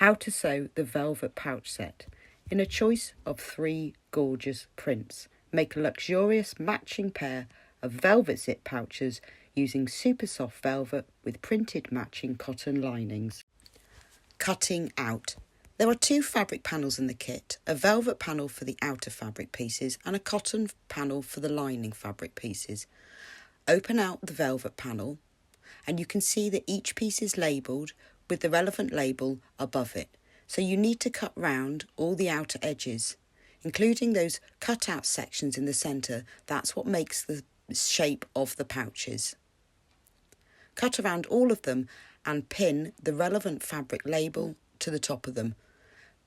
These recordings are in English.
how to sew the velvet pouch set. In a choice of 3 gorgeous prints, make a luxurious matching pair of velvet zip pouches using super soft velvet with printed matching cotton linings. Cutting out. There are 2 fabric panels in the kit, a velvet panel for the outer fabric pieces and a cotton panel for the lining fabric pieces. Open out the velvet panel and you can see that each piece is labelled with the relevant label above it. So you need to cut round all the outer edges, including those cut out sections in the centre. That's what makes the shape of the pouches. Cut around all of them and pin the relevant fabric label to the top of them.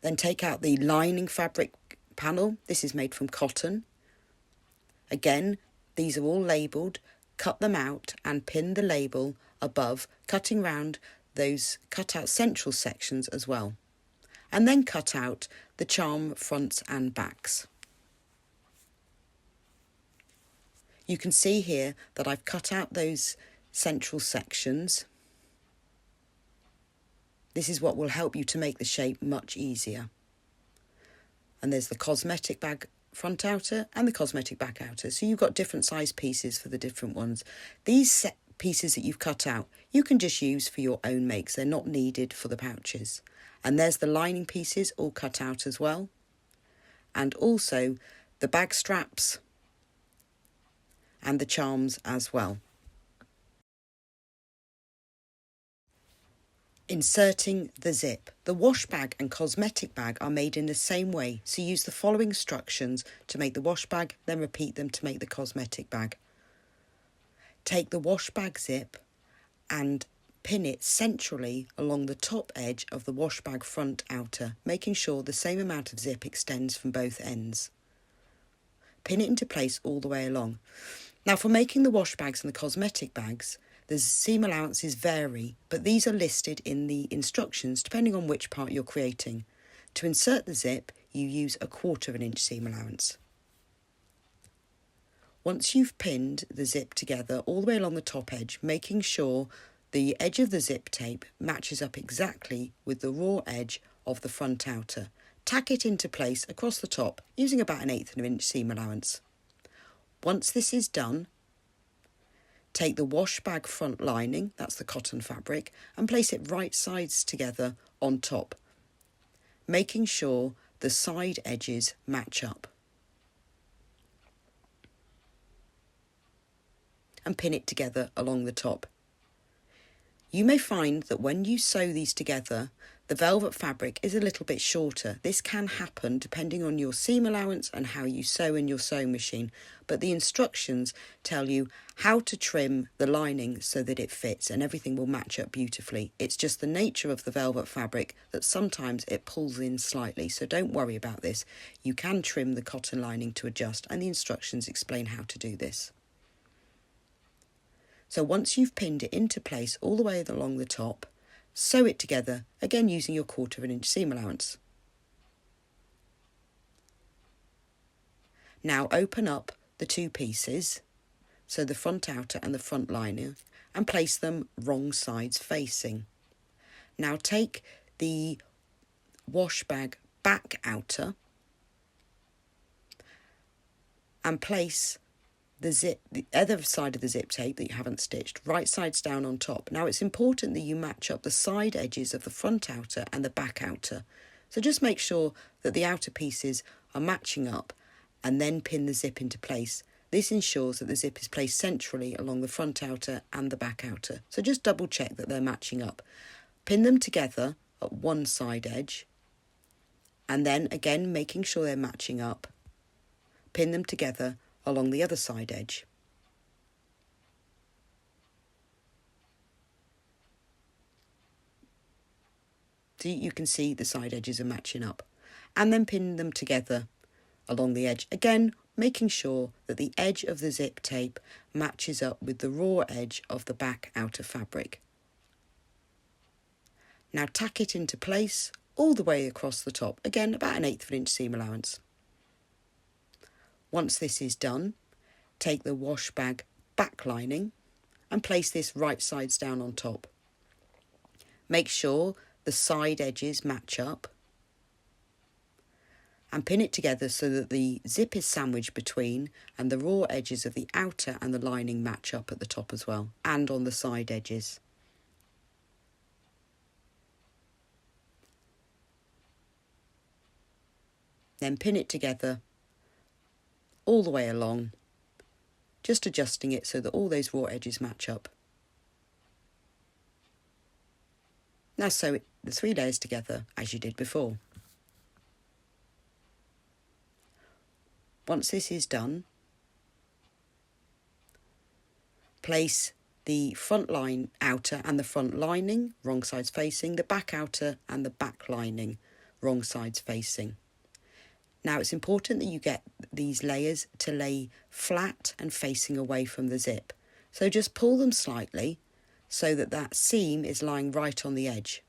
Then take out the lining fabric panel. This is made from cotton. Again, these are all labelled. Cut them out and pin the label above, cutting round those cut out central sections as well. And then cut out the charm fronts and backs. You can see here that I've cut out those central sections. This is what will help you to make the shape much easier. And there's the cosmetic bag front outer and the cosmetic back outer. So you've got different size pieces for the different ones. These pieces that you've cut out, you can just use for your own makes. They're not needed for the pouches. And there's the lining pieces all cut out as well. And also the bag straps and the charms as well. Inserting the zip. The wash bag and cosmetic bag are made in the same way, so use the following instructions to make the wash bag, then repeat them to make the cosmetic bag. Take the wash bag zip and pin it centrally along the top edge of the wash bag front outer, making sure the same amount of zip extends from both ends. Pin it into place all the way along. Now for making the wash bags and the cosmetic bags, the seam allowances vary, but these are listed in the instructions depending on which part you're creating. To insert the zip, you use a 1/4 inch seam allowance. Once you've pinned the zip together all the way along the top edge, making sure the edge of the zip tape matches up exactly with the raw edge of the front outer. Tack it into place across the top using about an 1/8 inch seam allowance. Once this is done, take the wash bag front lining, that's the cotton fabric, and place it right sides together on top, making sure the side edges match up. And pin it together along the top. You may find that when you sew these together, the velvet fabric is a little bit shorter. This can happen depending on your seam allowance and how you sew in your sewing machine, but the instructions tell you how to trim the lining so that it fits and everything will match up beautifully. It's just the nature of the velvet fabric that sometimes it pulls in slightly, so don't worry about this. You can trim the cotton lining to adjust, and the instructions explain how to do this. So once you've pinned it into place all the way along the top, sew it together, again using your 1/4 inch seam allowance. Now open up the 2 pieces, so the front outer and the front liner, and place them wrong sides facing. Now take the wash bag back outer and place the other side of the zip tape that you haven't stitched right sides down on top. Now it's important that you match up the side edges of the front outer and the back outer. So just make sure that the outer pieces are matching up and then pin the zip into place. This ensures that the zip is placed centrally along the front outer and the back outer. So just double check that they're matching up. Pin them together at one side edge and then again making sure they're matching up. Pin them together along the other side edge. So you can see the side edges are matching up. And then pin them together along the edge. Again, making sure that the edge of the zip tape matches up with the raw edge of the back outer fabric. Now tack it into place all the way across the top. Again, about an 1/8 inch seam allowance. Once this is done, take the wash bag back lining and place this right sides down on top. Make sure the side edges match up, and pin it together so that the zip is sandwiched between and the raw edges of the outer and the lining match up at the top as well, and on the side edges. Then pin it together all the way along, just adjusting it so that all those raw edges match up. Now sew the 3 layers together as you did before. Once this is done, place the front line outer and the front lining wrong sides facing, the back outer and the back lining wrong sides facing. Now it's important that you get these layers to lay flat and facing away from the zip. So just pull them slightly so that that seam is lying right on the edge.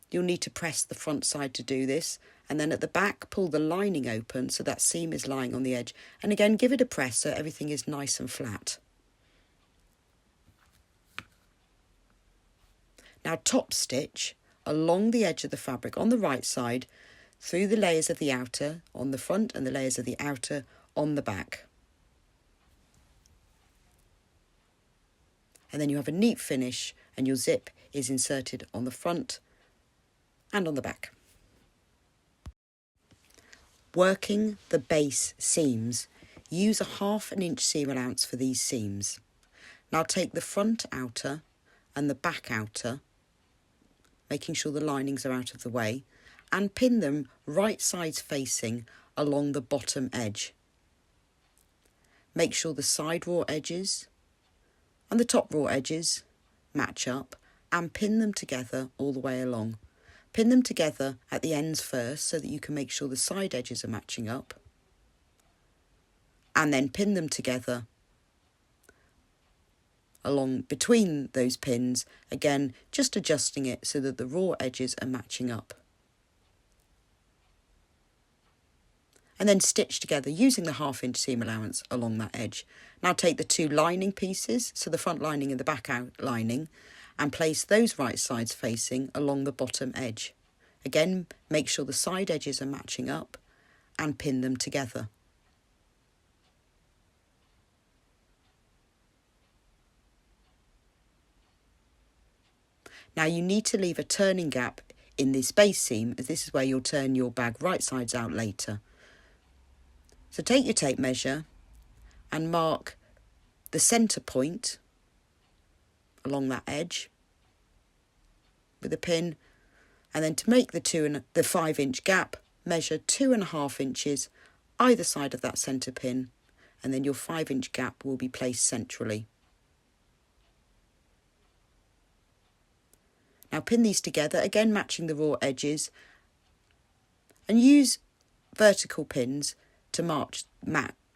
You'll need to press the front side to do this, and then at the back pull the lining open so that seam is lying on the edge, and again give it a press so everything is nice and flat. Now top stitch along the edge of the fabric on the right side through the layers of the outer on the front and the layers of the outer on the back. And then you have a neat finish and your zip is inserted on the front and on the back. Working the base seams, use a 1/2 inch seam allowance for these seams. Now take the front outer and the back outer, making sure the linings are out of the way, and pin them right sides facing along the bottom edge. Make sure the side raw edges and the top raw edges match up and pin them together all the way along. Pin them together at the ends first so that you can make sure the side edges are matching up, and then pin them together along between those pins, again just adjusting it so that the raw edges are matching up. And then stitch together using the 1/2 inch seam allowance along that edge. Now take the 2 lining pieces, so the front lining and the back out lining, and place those right sides facing along the bottom edge. Again, make sure the side edges are matching up and pin them together. Now you need to leave a turning gap in this base seam, as this is where you'll turn your bag right sides out later. So take your tape measure and mark the centre point along that edge with a pin, and then to make the 5 inch gap, measure 2.5 inches either side of that centre pin, and then your 5 inch gap will be placed centrally. Now pin these together, again matching the raw edges, and use vertical pins to mark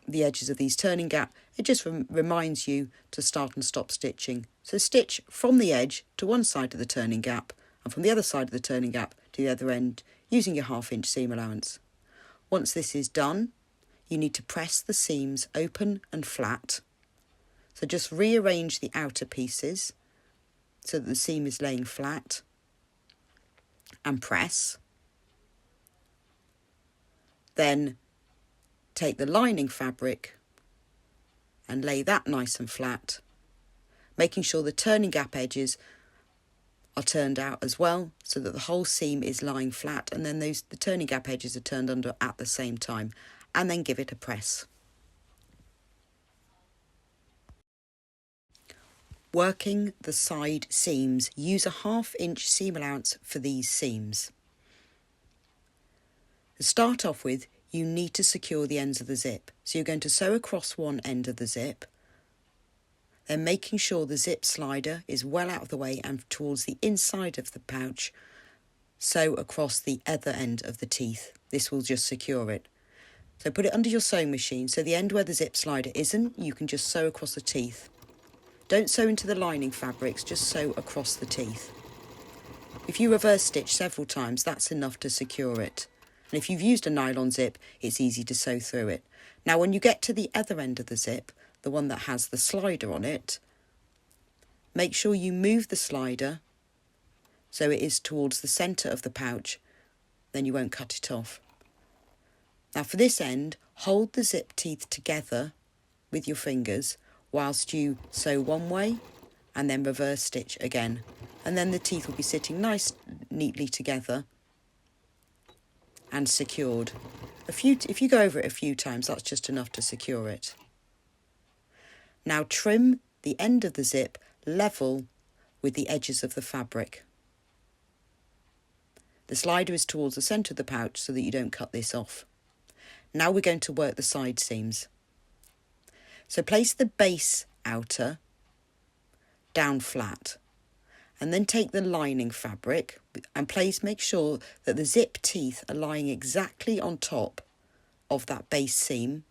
the edges of these turning gaps. It just reminds you to start and stop stitching. So stitch from the edge to one side of the turning gap and from the other side of the turning gap to the other end using your 1/2 inch seam allowance. Once this is done, you need to press the seams open and flat. So just rearrange the outer pieces so that the seam is laying flat and press. Then take the lining fabric and lay that nice and flat, making sure the turning gap edges are turned out as well so that the whole seam is lying flat, and then the turning gap edges are turned under at the same time, and then give it a press. Working the side seams, use a 1/2 inch seam allowance for these seams. To start off with, you need to secure the ends of the zip. So you're going to sew across one end of the zip, then making sure the zip slider is well out of the way and towards the inside of the pouch, sew across the other end of the teeth. This will just secure it. So put it under your sewing machine, so the end where the zip slider isn't, you can just sew across the teeth. Don't sew into the lining fabrics, just sew across the teeth. If you reverse stitch several times, that's enough to secure it. And if you've used a nylon zip, it's easy to sew through it. Now when you get to the other end of the zip, the one that has the slider on it, make sure you move the slider so it is towards the centre of the pouch, then you won't cut it off. Now for this end, hold the zip teeth together with your fingers whilst you sew one way and then reverse stitch again, and then the teeth will be sitting nice neatly together and secured. If you go over it a few times, that's just enough to secure it. Now trim the end of the zip level with the edges of the fabric. The slider is towards the centre of the pouch so that you don't cut this off. Now we're going to work the side seams. So place the base outer down flat, and then take the lining fabric and make sure that the zip teeth are lying exactly on top of that base seam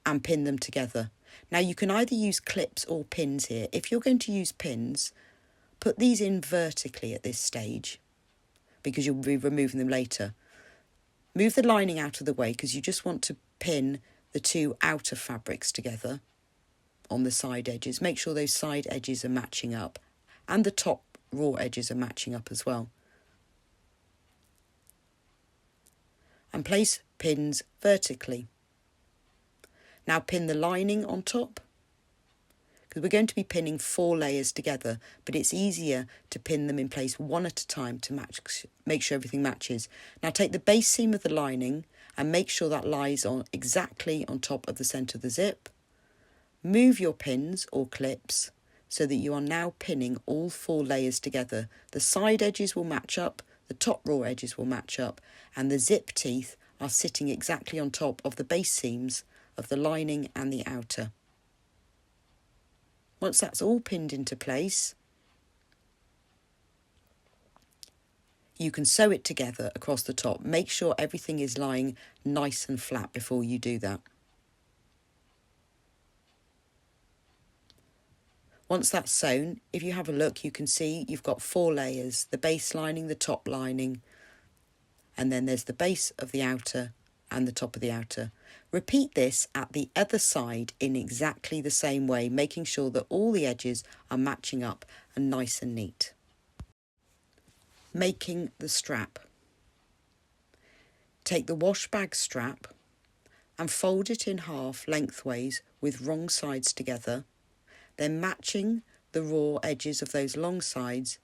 and pin them together. Now you can either use clips or pins here. If you're going to use pins, put these in vertically at this stage because you'll be removing them later. Move the lining out of the way because you just want to pin the two outer fabrics together on the side edges. Make sure those side edges are matching up and the top raw edges are matching up as well. And place pins vertically. Now pin the lining on top, because we're going to be pinning 4 layers together, but it's easier to pin them in place one at a time to make sure everything matches. Now take the base seam of the lining and make sure that lies on exactly on top of the centre of the zip. Move your pins or clips so that you are now pinning all 4 layers together. The side edges will match up, the top raw edges will match up, and the zip teeth are sitting exactly on top of the base seams of the lining and the outer. Once that's all pinned into place, you can sew it together across the top. Make sure everything is lying nice and flat before you do that. Once that's sewn, if you have a look, you can see you've got 4 layers, the base lining, the top lining, and then there's the base of the outer and the top of the outer. Repeat this at the other side in exactly the same way, making sure that all the edges are matching up and nice and neat. Making the strap. Take the wash bag strap and fold it in half lengthways with wrong sides together. Then matching the raw edges of those long sides,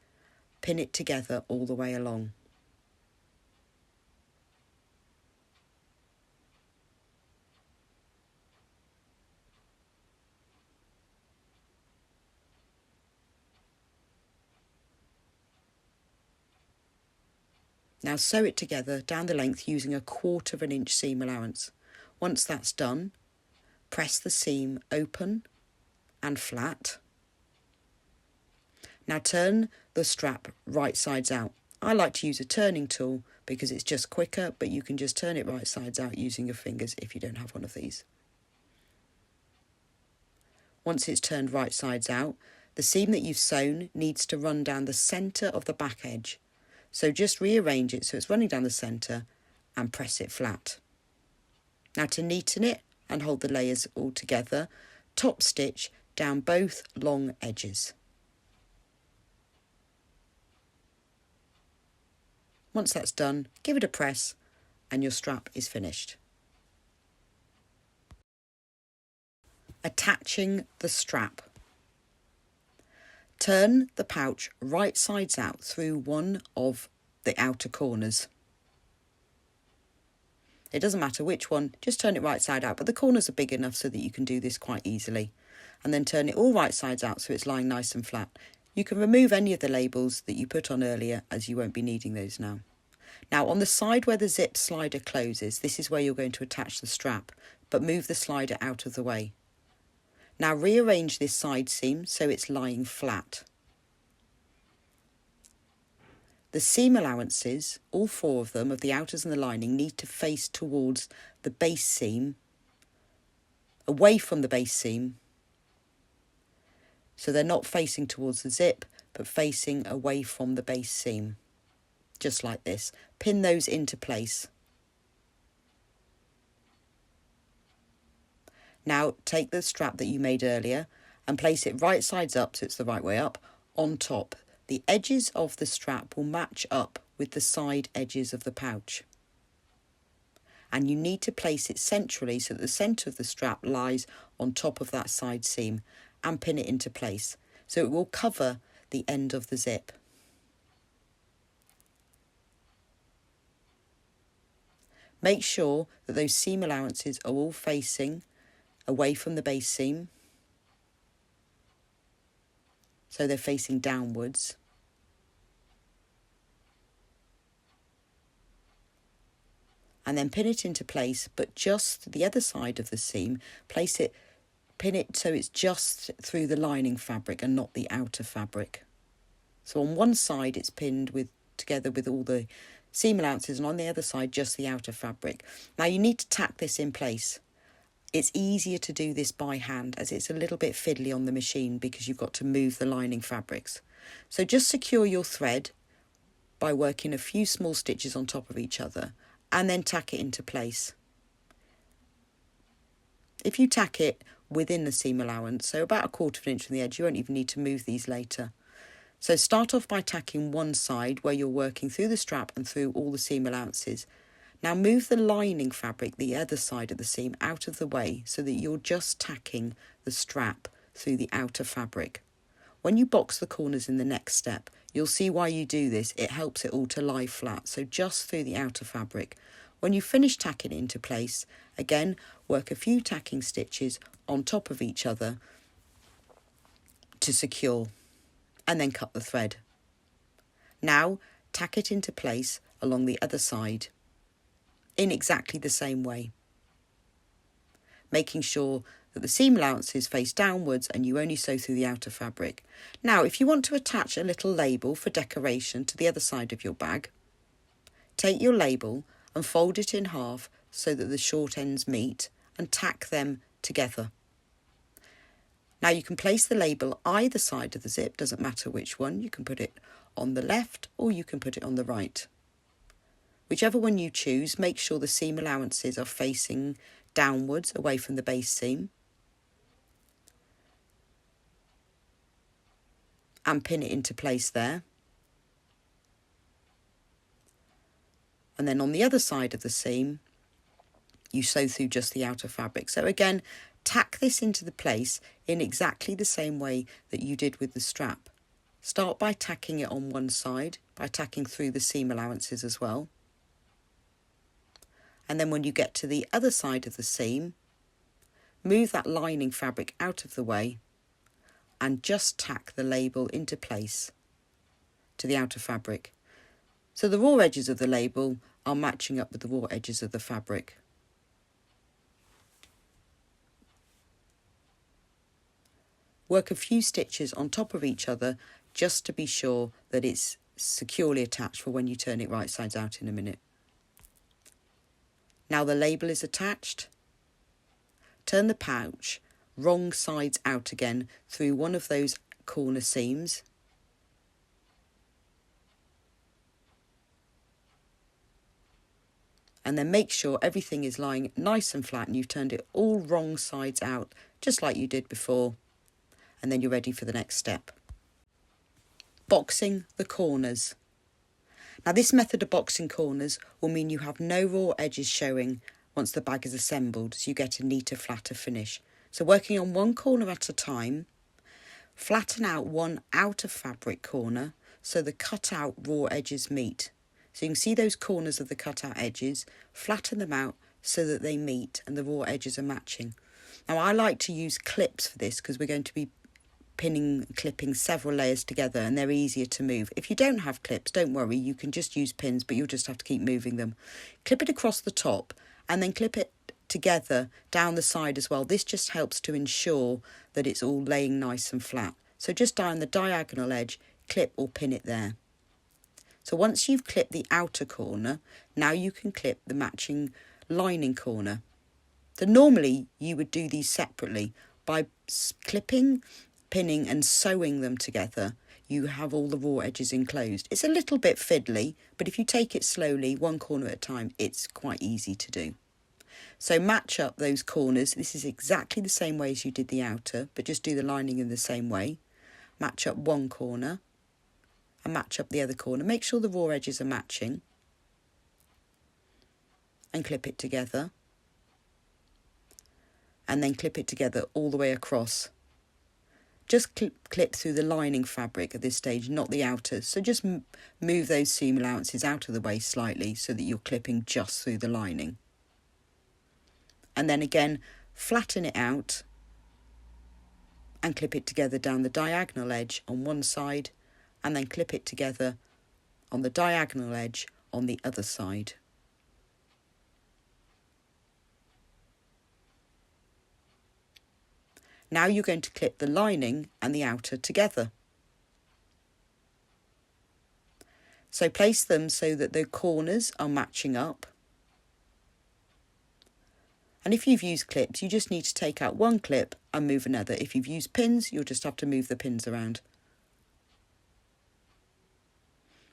pin it together all the way along. Now sew it together down the length using a 1/4 inch seam allowance. Once that's done, press the seam open and flat. Now turn the strap right sides out. I like to use a turning tool because it's just quicker, but you can just turn it right sides out using your fingers if you don't have one of these. Once it's turned right sides out, the seam that you've sewn needs to run down the centre of the back edge. So just rearrange it so it's running down the centre and press it flat. Now to neaten it and hold the layers all together, top stitch down both long edges. Once that's done, give it a press and your strap is finished. Attaching the strap. Turn the pouch right sides out through one of the outer corners. It doesn't matter which one, just turn it right side out, but the corners are big enough so that you can do this quite easily. And then turn it all right sides out so it's lying nice and flat. You can remove any of the labels that you put on earlier as you won't be needing those now. Now on the side where the zip slider closes, this is where you're going to attach the strap, but move the slider out of the way. Now rearrange this side seam so it's lying flat. The seam allowances, all 4 of them, of the outers and the lining, need to face towards the base seam, away from the base seam. So they're not facing towards the zip, but facing away from the base seam. Just like this. Pin those into place. Now take the strap that you made earlier and place it right sides up, so it's the right way up, on top. the edges of the strap will match up with the side edges of the pouch. And you need to place it centrally so that the centre of the strap lies on top of that side seam, and pin it into place so it will cover the end of the zip. Make sure that those seam allowances are all facing away from the base seam, so they're facing downwards. And then pin it into place, but just the other side of the seam, pin it so it's just through the lining fabric and not the outer fabric. So on one side it's pinned together with all the seam allowances, and on the other side just the outer fabric. Now you need to tack this in place. It's easier to do this by hand as it's a little bit fiddly on the machine because you've got to move the lining fabrics. So just secure your thread by working a few small stitches on top of each other and then tack it into place. If you tack it within the seam allowance, so about 1/4 of an inch from the edge, you won't even need to move these later. So start off by tacking one side where you're working through the strap and through all the seam allowances. Now move the lining fabric, the other side of the seam, out of the way so that you're just tacking the strap through the outer fabric. When you box the corners in the next step, you'll see why you do this. It helps it all to lie flat, so just through the outer fabric. When you finish tacking it into place, again, work a few tacking stitches on top of each other to secure, and then cut the thread. Now tack it into place along the other side in exactly the same way, making sure that the seam allowances face downwards and you only sew through the outer fabric. Now if you want to attach a little label for decoration to the other side of your bag, take your label and fold it in half so that the short ends meet and tack them together. Now you can place the label either side of the zip, doesn't matter which one. You can put it on the left or you can put it on the right. Whichever one you choose, make sure the seam allowances are facing downwards away from the base seam, and pin it into place there. And then on the other side of the seam, you sew through just the outer fabric. So again, tack this into the place in exactly the same way that you did with the strap. Start by tacking it on one side, by tacking through the seam allowances as well. And then when you get to the other side of the seam, move that lining fabric out of the way and just tack the label into place to the outer fabric. So the raw edges of the label are matching up with the raw edges of the fabric. Work a few stitches on top of each other just to be sure that it's securely attached for when you turn it right sides out in a minute. Now the label is attached. Turn the pouch wrong sides out again through one of those corner seams. And then make sure everything is lying nice and flat and you've turned it all wrong sides out, just like you did before. And then you're ready for the next step. Boxing the corners. Now this method of boxing corners will mean you have no raw edges showing once the bag is assembled, so you get a neater, flatter finish. So working on one corner at a time, flatten out one outer fabric corner so the cut out raw edges meet. So you can see those corners of the cut out edges, flatten them out so that they meet and the raw edges are matching. Now I like to use clips for this because we're going to be clipping several layers together and they're easier to move. If you don't have clips, don't worry, you can just use pins, but you'll just have to keep moving them. Clip it across the top and then clip it together down the side as well. This just helps to ensure that it's all laying nice and flat. So just down the diagonal edge, clip or pin it there. So once you've clipped the outer corner, now you can clip the matching lining corner. So normally you would do these separately. By clipping, pinning and sewing them together, you have all the raw edges enclosed. It's a little bit fiddly, but if you take it slowly, one corner at a time, it's quite easy to do. So match up those corners. This is exactly the same way as you did the outer, but just do the lining in the same way. Match up one corner, and match up the other corner. Make sure the raw edges are matching and clip it together, and then clip it together all the way across. Just clip through the lining fabric at this stage, not the outer. So just move those seam allowances out of the way slightly so that you're clipping just through the lining. And then again, flatten it out and clip it together down the diagonal edge on one side, and then clip it together on the diagonal edge on the other side. Now you're going to clip the lining and the outer together. So place them so that the corners are matching up. And if you've used clips, you just need to take out one clip and move another. If you've used pins, you'll just have to move the pins around.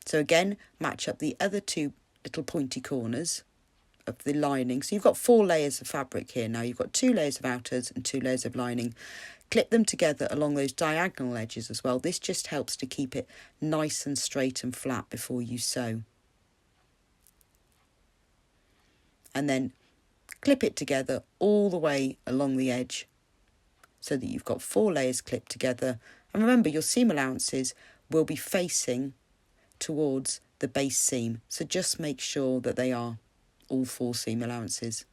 So again, match up the other two little pointy corners of the lining. So you've got 4 layers of fabric here now. You've got 2 layers of outers and 2 layers of lining. Clip them together along those diagonal edges as well. This just helps to keep it nice and straight and flat before you sew. And then clip it together all the way along the edge so that you've got 4 layers clipped together. And remember, your seam allowances will be facing towards the base seam. So just make sure that they are all 4 seam allowances.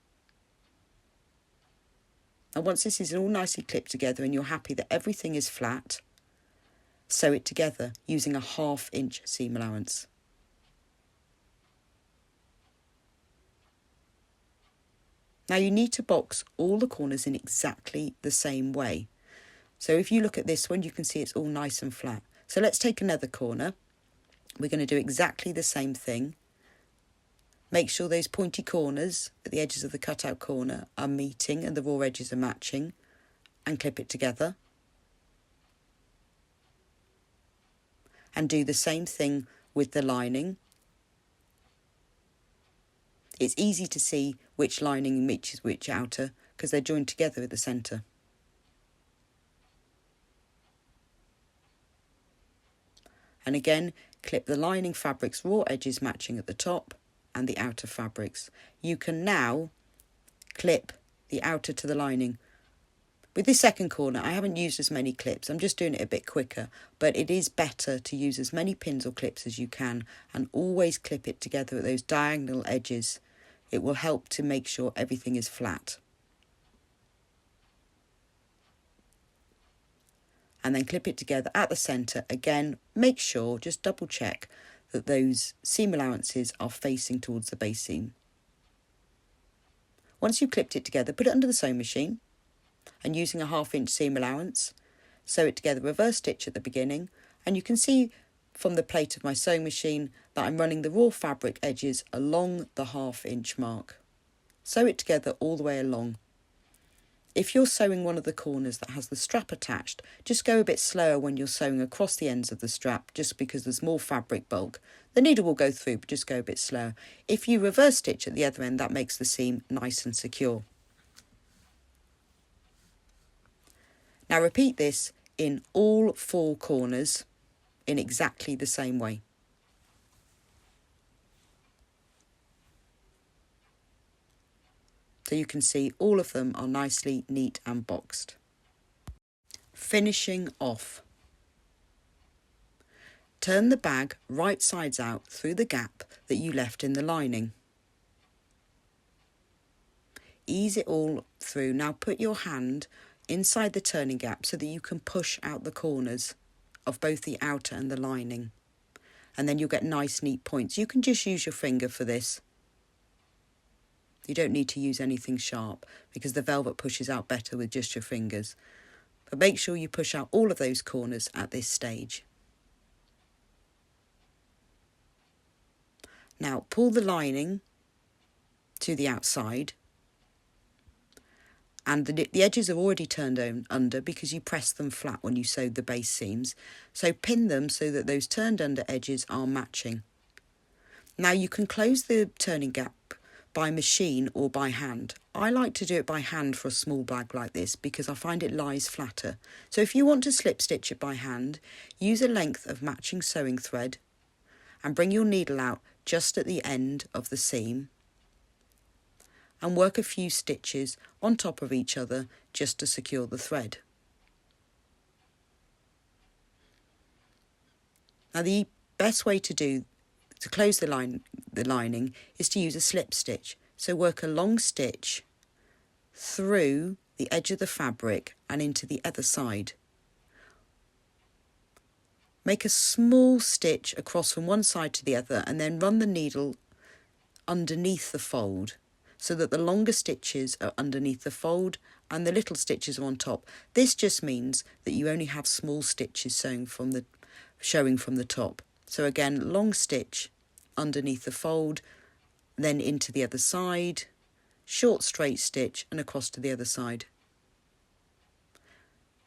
And once this is all nicely clipped together and you're happy that everything is flat, sew it together using a 1/2 inch seam allowance. Now you need to box all the corners in exactly the same way. So if you look at this one, you can see it's all nice and flat. So let's take another corner. We're going to do exactly the same thing. Make sure those pointy corners at the edges of the cutout corner are meeting and the raw edges are matching, and clip it together. And do the same thing with the lining. It's easy to see which lining matches which outer because they're joined together at the centre. And again, clip the lining fabric's raw edges matching at the top and the outer fabrics. You can now clip the outer to the lining. With this second corner, I haven't used as many clips. I'm just doing it a bit quicker, but it is better to use as many pins or clips as you can and always clip it together at those diagonal edges. It will help to make sure everything is flat. And then clip it together at the centre. Again, make sure, just double check that those seam allowances are facing towards the base seam. Once you've clipped it together, put it under the sewing machine and using a 1/2 inch seam allowance, sew it together, reverse stitch at the beginning, and you can see from the plate of my sewing machine that I'm running the raw fabric edges along the 1/2 inch mark. Sew it together all the way along. If you're sewing one of the corners that has the strap attached, just go a bit slower when you're sewing across the ends of the strap, just because there's more fabric bulk. The needle will go through, but just go a bit slower. If you reverse stitch at the other end, that makes the seam nice and secure. Now repeat this in all 4 corners in exactly the same way. So you can see all of them are nicely neat and boxed. Finishing off. Turn the bag right sides out through the gap that you left in the lining. Ease it all through. Now put your hand inside the turning gap so that you can push out the corners of both the outer and the lining. And then you'll get nice neat points. You can just use your finger for this. You don't need to use anything sharp because the velvet pushes out better with just your fingers. But make sure you push out all of those corners at this stage. Now pull the lining to the outside, and the edges are already turned under because you pressed them flat when you sewed the base seams. So pin them so that those turned under edges are matching. Now you can close the turning gap by machine or by hand. I like to do it by hand for a small bag like this because I find it lies flatter. So if you want to slip stitch it by hand, use a length of matching sewing thread and bring your needle out just at the end of the seam and work a few stitches on top of each other just to secure the thread. Now the best way to close the lining is to use a slip stitch. So work a long stitch through the edge of the fabric and into the other side. Make a small stitch across from one side to the other and then run the needle underneath the fold so that the longer stitches are underneath the fold and the little stitches are on top. This just means that you only have small stitches showing from the top. So again, long stitch underneath the fold, then into the other side, short straight stitch and across to the other side.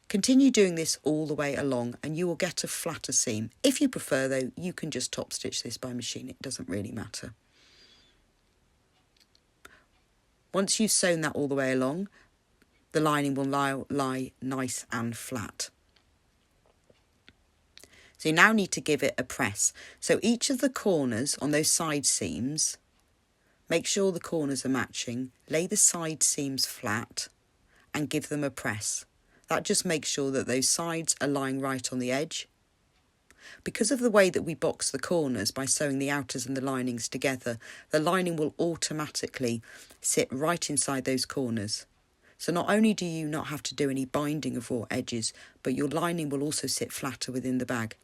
Continue doing this all the way along and you will get a flatter seam. If you prefer though, you can just top stitch this by machine, it doesn't really matter. Once you've sewn that all the way along, the lining will lie nice and flat. So you now need to give it a press. So each of the corners on those side seams, make sure the corners are matching, lay the side seams flat and give them a press. That just makes sure that those sides are lying right on the edge. Because of the way that we box the corners by sewing the outers and the linings together, the lining will automatically sit right inside those corners. So not only do you not have to do any binding of raw edges, but your lining will also sit flatter within the bag.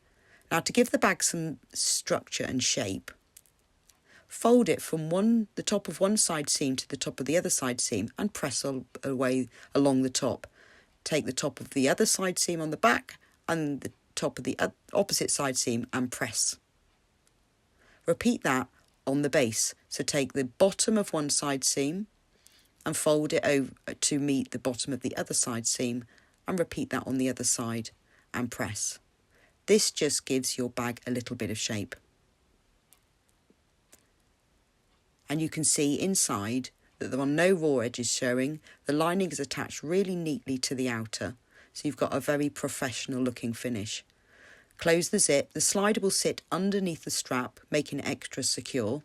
Now to give the bag some structure and shape, fold it from the top of one side seam to the top of the other side seam and press away along the top. Take the top of the other side seam on the back and the top of the opposite side seam and press. Repeat that on the base. So take the bottom of one side seam and fold it over to meet the bottom of the other side seam and repeat that on the other side and press. This just gives your bag a little bit of shape. And you can see inside that there are no raw edges showing. The lining is attached really neatly to the outer, so you've got a very professional looking finish. Close the zip. The slider will sit underneath the strap, making it extra secure.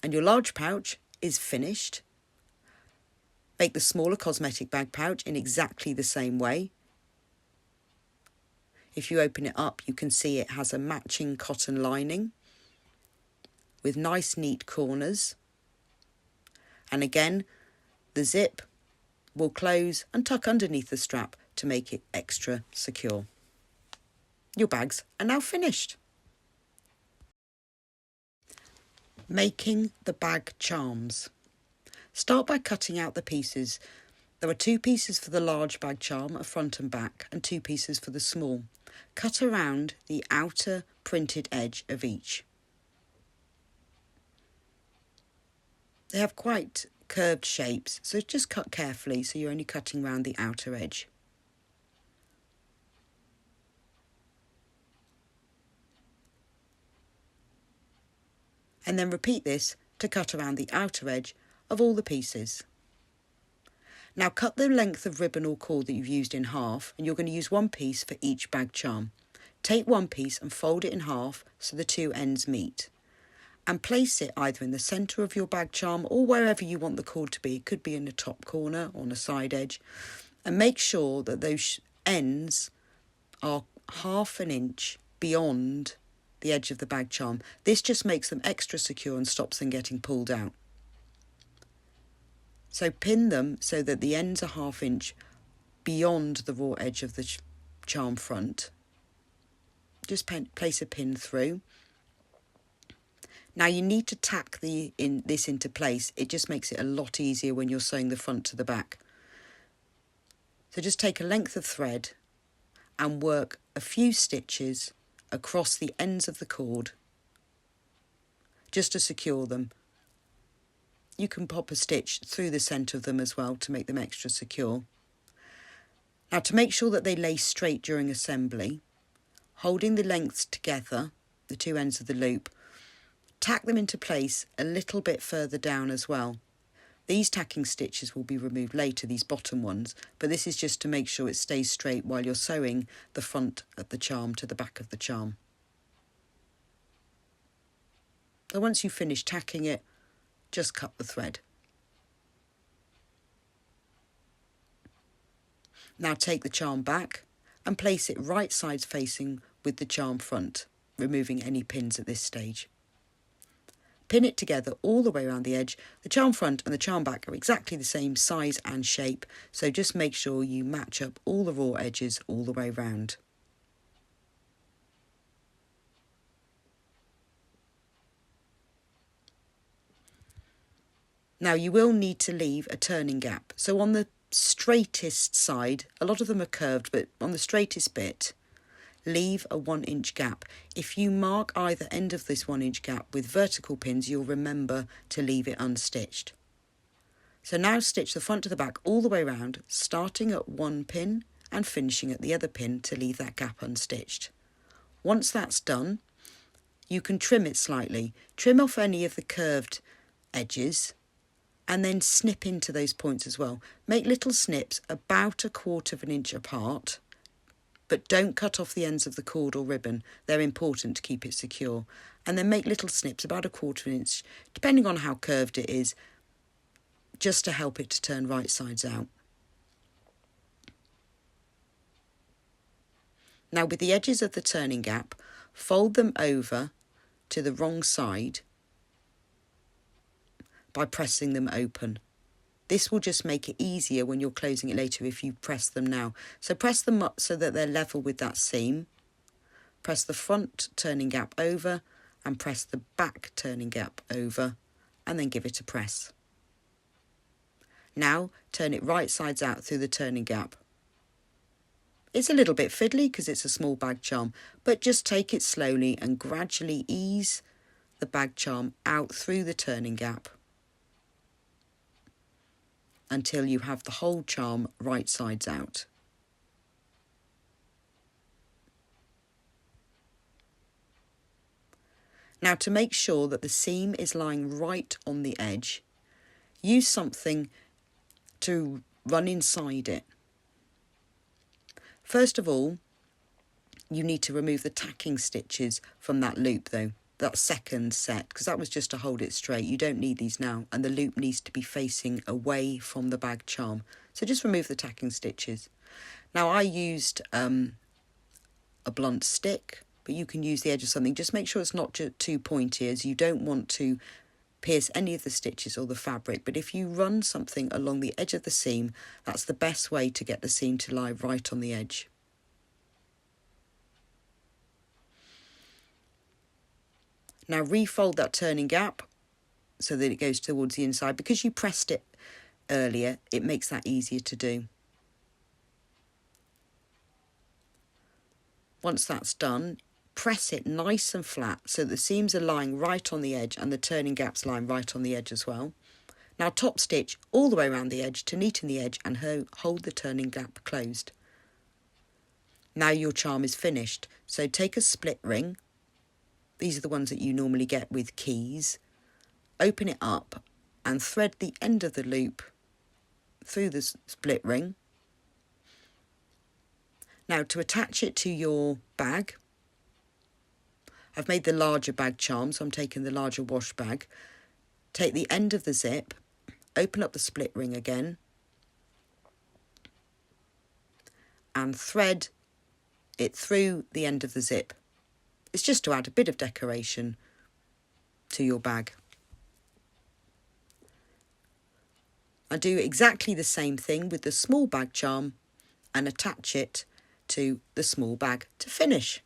And your large pouch is finished. Make the smaller cosmetic bag pouch in exactly the same way. If you open it up, you can see it has a matching cotton lining with nice neat corners. And again, the zip will close and tuck underneath the strap to make it extra secure. Your bags are now finished. Making the bag charms. Start by cutting out the pieces. There are 2 pieces for the large bag charm, a front and back, and 2 pieces for the small. Cut around the outer printed edge of each. They have quite curved shapes, so just cut carefully so you're only cutting around the outer edge. And then repeat this to cut around the outer edge of all the pieces. Now cut the length of ribbon or cord that you've used in half, and you're going to use 1 piece for each bag charm. Take 1 piece and fold it in half so the 2 ends meet. And place it either in the centre of your bag charm or wherever you want the cord to be. It could be in the top corner or on a side edge. And make sure that those ends are ½ an inch beyond the edge of the bag charm. This just makes them extra secure and stops them getting pulled out. So pin them so that the ends are ½ inch beyond the raw edge of the charm front. Just place a pin through. Now you need to tack this into place. It just makes it a lot easier when you're sewing the front to the back. So just take a length of thread and work a few stitches across the ends of the cord just to secure them. You can pop a stitch through the centre of them as well to make them extra secure. Now to make sure that they lay straight during assembly, holding the lengths together, the 2 ends of the loop, tack them into place a little bit further down as well. These tacking stitches will be removed later, these bottom ones, but this is just to make sure it stays straight while you're sewing the front of the charm to the back of the charm. So once you've finished tacking it, just cut the thread. Now take the charm back and place it right sides facing with the charm front, removing any pins at this stage. Pin it together all the way around the edge. The charm front and the charm back are exactly the same size and shape, so just make sure you match up all the raw edges all the way round. Now you will need to leave a turning gap. So on the straightest side, a lot of them are curved, but on the straightest bit, leave a 1-inch gap. If you mark either end of this 1-inch gap with vertical pins, you'll remember to leave it unstitched. So now stitch the front to the back all the way around, starting at one pin and finishing at the other pin to leave that gap unstitched. Once that's done, you can trim it slightly. Trim off any of the curved edges and then snip into those points as well. Make little snips about 1/4 of an inch apart, but don't cut off the ends of the cord or ribbon. They're important to keep it secure. And then make little snips about 1/4 of an inch, depending on how curved it is, just to help it to turn right sides out. Now with the edges of the turning gap, fold them over to the wrong side by pressing them open. This will just make it easier when you're closing it later if you press them now. So press them up so that they're level with that seam. Press the front turning gap over and press the back turning gap over and then give it a press. Now turn it right sides out through the turning gap. It's a little bit fiddly because it's a small bag charm, but just take it slowly and gradually ease the bag charm out through the turning gap until you have the whole charm right sides out. Now to make sure that the seam is lying right on the edge, use something to run inside it. First of all, you need to remove the tacking stitches from that loop though, that second set, because that was just to hold it straight. You don't need these now, and the loop needs to be facing away from the bag charm. So just remove the tacking stitches. Now I used a blunt stick, but you can use the edge of something. Just make sure it's not too pointy, as you don't want to pierce any of the stitches or the fabric. But if you run something along the edge of the seam, that's the best way to get the seam to lie right on the edge. Now refold that turning gap so that it goes towards the inside. Because you pressed it earlier, it makes that easier to do. Once that's done, press it nice and flat so the seams are lying right on the edge and the turning gap's lying right on the edge as well. Now top stitch all the way around the edge to neaten the edge and hold the turning gap closed. Now your charm is finished. So take a split ring. These are the ones that you normally get with keys. Open it up and thread the end of the loop through the split ring. Now to attach it to your bag, I've made the larger bag charm, so I'm taking the larger wash bag. Take the end of the zip, open up the split ring again, and thread it through the end of the zip. It's just to add a bit of decoration to your bag. I do exactly the same thing with the small bag charm and attach it to the small bag to finish.